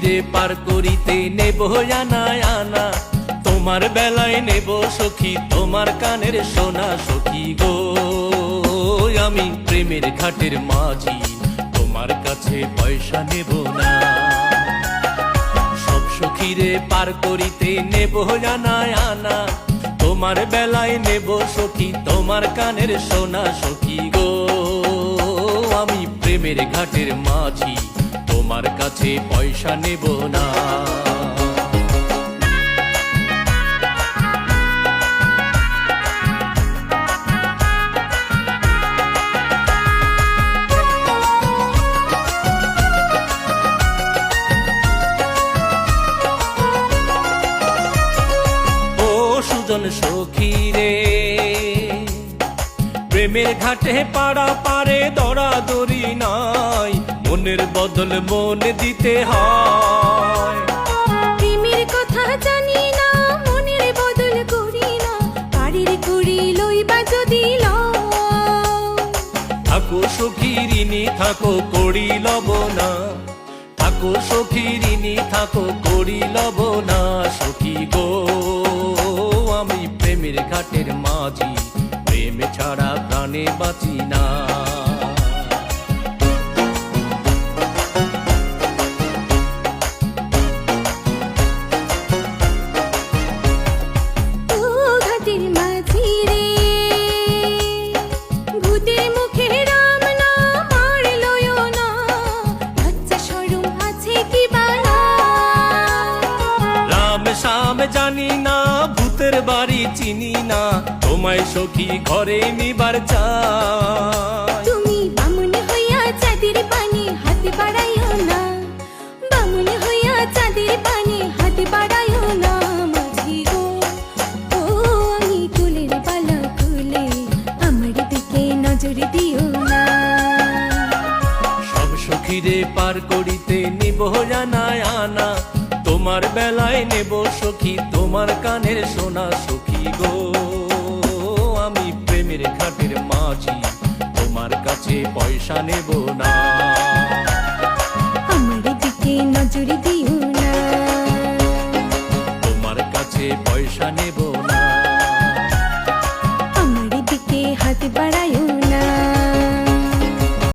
সখীরে পার করিতে নেব আনা আনা, তোমার বেলায় নেব সখী তোমার কানের সোনা। সখী গো আমি প্রেমের ঘাটের মাঝি, তোমার কাছে পয়সা নেব না। সব সখীরে পার করিতে নেব আনা আনা, তোমার বেলায় নেব সখী তোমার কানের সোনা। সখী গো আমি প্রেমের ঘাটের মাঝি, তোমার কাছে পয়সা নেব না। সুজন সখী রে প্রেমের ঘাটে পাড়া পারে দরাদরি নাই, মনের বদল মন দিতে হয়। প্রেমের কথা জানি না মনের বদল করি না, বাড়ির করি লইবা যদি থাকো সখী ঋণী থাকো করি লব না, থাকো সখী ঋণী থাকো করি লব না। সখী গো আমি প্রেমের ঘাটের মাঝি, প্রেম ছাড়া প্রাণে বাঁচি না। ঘাটের মাঝি রে ভূতের মুখে রাম নাম আর লয়ো না, লজ্জা শরম আছে কি বালা। রাম শাম জানি না ভূতের বাড়ি চিনি না, তোমায় সখী ঘরে নিবার চাই। তুমি বামুন হইয়া চাঁদের পানে হাত বাড়াইও না, বামুন হইয়া চাঁদের পানে হাত বাড়াইও না। মাঝি গো ও আমি কুলের পালা খুলে আমার দিকে নজর দিও না। সব সখীরে পার করিতে নিব আনা আনা, তোমার বেলায় নেব সখী তোমার কানের সোনা। সখী গো আমি প্রেমের ঘাটের মাঝি, তোমার কাছে পয়সা নেব না।